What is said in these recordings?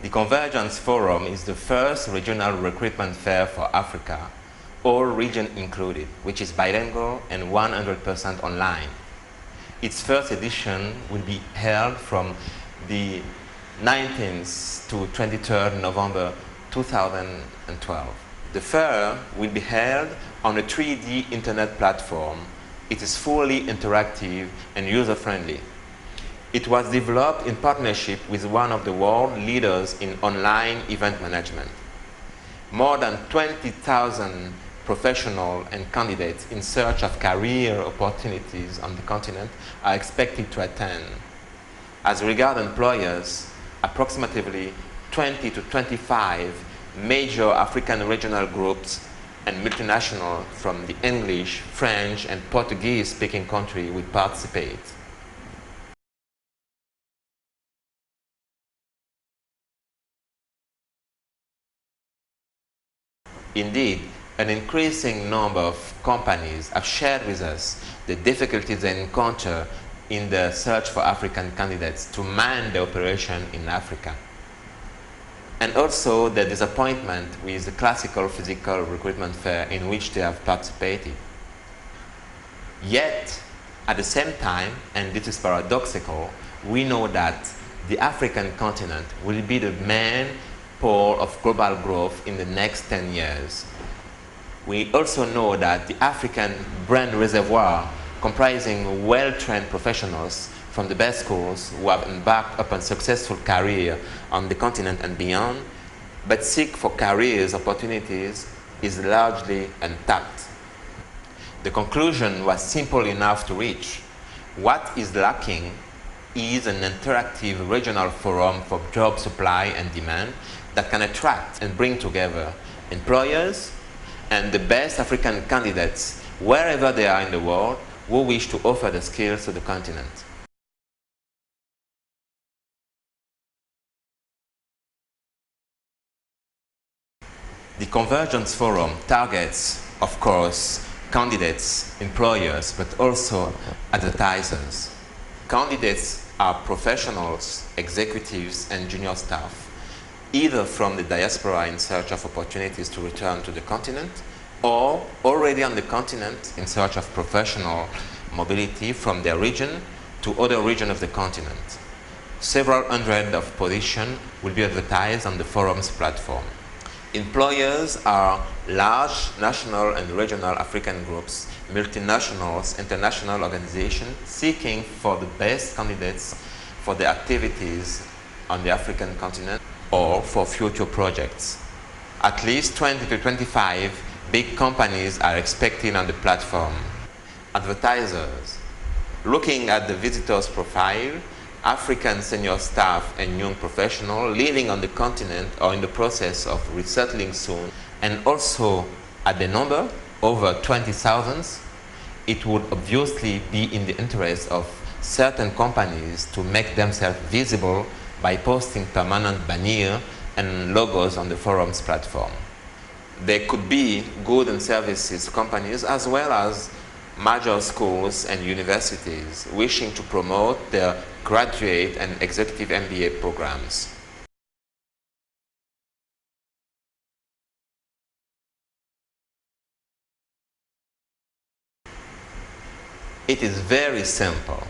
The Convergence Forum is the first regional recruitment fair for Africa, all regions included, which is bilingual and 100% online. Its first edition will be held from the 19th to 23rd November 2012. The fair will be held on a 3D internet platform. It is fully interactive and user-friendly. It was developed in partnership with one of the world leaders in online event management. More than 20,000 professionals and candidates in search of career opportunities on the continent are expected to attend. As regards employers, approximately 20 to 25 major African regional groups and multinationals from the English, French, and Portuguese-speaking countries will participate. Indeed, an increasing number of companies have shared with us the difficulties they encounter in the search for African candidates to man the operation in Africa, and also the disappointment with the classical physical recruitment fair in which they have participated. Yet, at the same time, and this is paradoxical, we know that the African continent will be the main pole of global growth in the next 10 years. We also know that the African brand reservoir, comprising well-trained professionals from the best schools who have embarked upon successful career on the continent and beyond, but seek for careers opportunities, is largely untapped. The conclusion was simple enough to reach. What is lacking is an interactive regional forum for job supply and demand that can attract and bring together employers and the best African candidates wherever they are in the world who wish to offer the skills to the continent. The Convergence Forum targets, of course, candidates, employers, but also advertisers. Candidates are professionals, executives, and junior staff, either from the diaspora in search of opportunities to return to the continent, or already on the continent in search of professional mobility from their region to other regions of the continent. Several hundred of positions will be advertised on the forum's platform. Employers are large national and regional African groups, multinationals, international organizations seeking for the best candidates for their activities on the African continent or for future projects. At least 20 to 25 big companies are expected on the platform. Advertisers. Looking at the visitor's profile, African senior staff and young professionals living on the continent or in the process of resettling soon, and also at the number, over 20,000, it would obviously be in the interest of certain companies to make themselves visible by posting permanent banners and logos on the forum's platform. There could be goods and services companies as well as major schools and universities wishing to promote their graduate and executive MBA programs. It is very simple.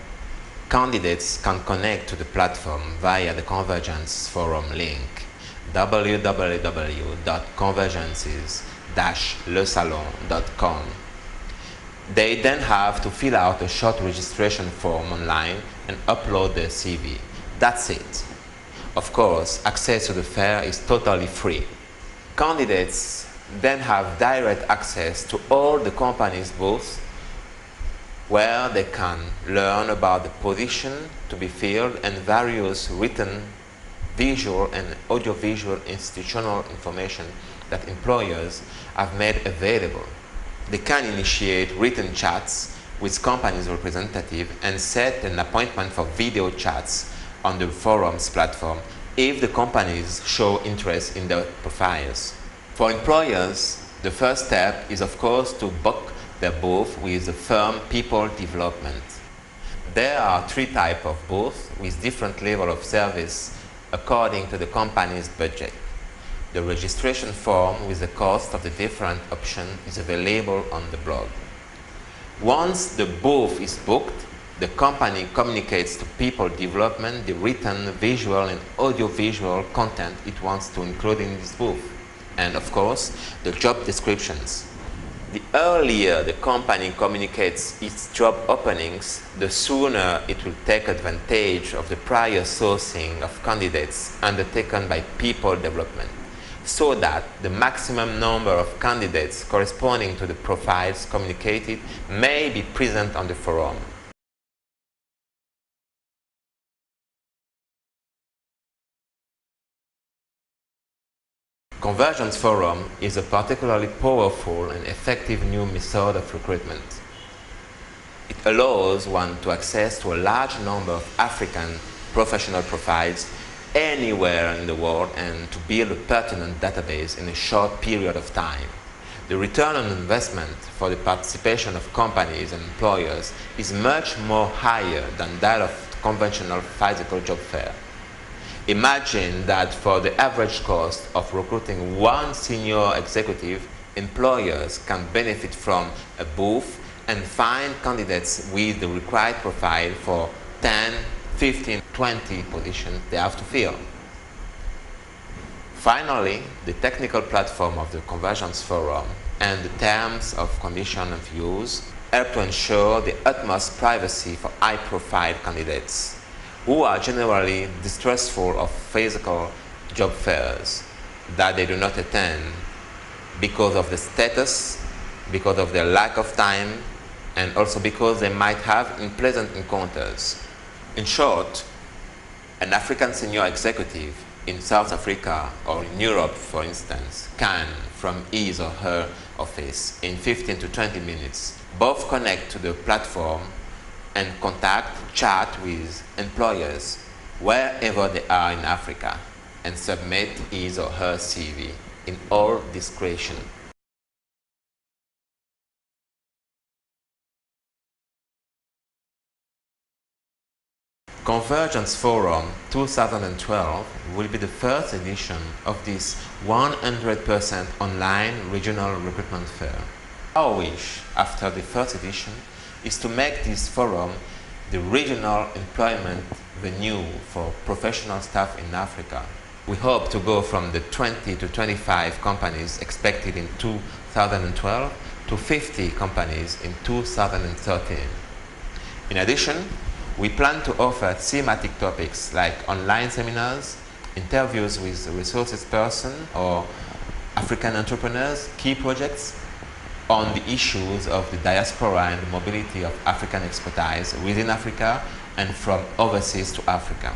Candidates can connect to the platform via the Convergence Forum link www.convergences-lesalon.com. They then have to fill out a short registration form online and upload their CV. That's it. Of course, access to the fair is totally free. Candidates then have direct access to all the company's booths where they can learn about the position to be filled and various written, visual and audiovisual institutional information that employers have made available. They can initiate written chats with company's representative and set an appointment for video chats on the forum's platform if the companies show interest in their profiles. For employers, the first step is of course to book their booth with the firm People Development. There are three types of booths with different levels of service according to the company's budget. The registration form with the cost of the different options is available on the blog. Once the booth is booked, the company communicates to people development the written, visual and audiovisual content it wants to include in this booth, and of course, the job descriptions. The earlier the company communicates its job openings, the sooner it will take advantage of the prior sourcing of candidates undertaken by people development, so that the maximum number of candidates corresponding to the profiles communicated may be present on the forum. Convergence Forum is a particularly powerful and effective new method of recruitment. It allows one to access to a large number of African professional profiles anywhere in the world and to build a pertinent database in a short period of time. The return on investment for the participation of companies and employers is much more higher than that of conventional physical job fair. Imagine that for the average cost of recruiting one senior executive, employers can benefit from a booth and find candidates with the required profile for 10, 15, 20 positions they have to fill. Finally, the technical platform of the Convergence Forum and the terms of condition of use help to ensure the utmost privacy for high-profile candidates, who are generally distrustful of physical job fairs that they do not attend because of the status, because of their lack of time, and also because they might have unpleasant encounters. In short, an African senior executive in South Africa or in Europe, for instance, can, from his or her office in 15 to 20 minutes, both connect to the platform and contact, chat with employers wherever they are in Africa and submit his or her CV in all discretion. Convergence Forum 2012 will be the first edition of this 100% online regional recruitment fair. Our wish after the first edition is to make this forum the regional employment venue for professional staff in Africa. We hope to go from the 20 to 25 companies expected in 2012 to 50 companies in 2013. In addition, we plan to offer thematic topics like online seminars, interviews with resources persons or African entrepreneurs, key projects, on the issues of the diaspora and the mobility of African expertise within Africa and from overseas to Africa.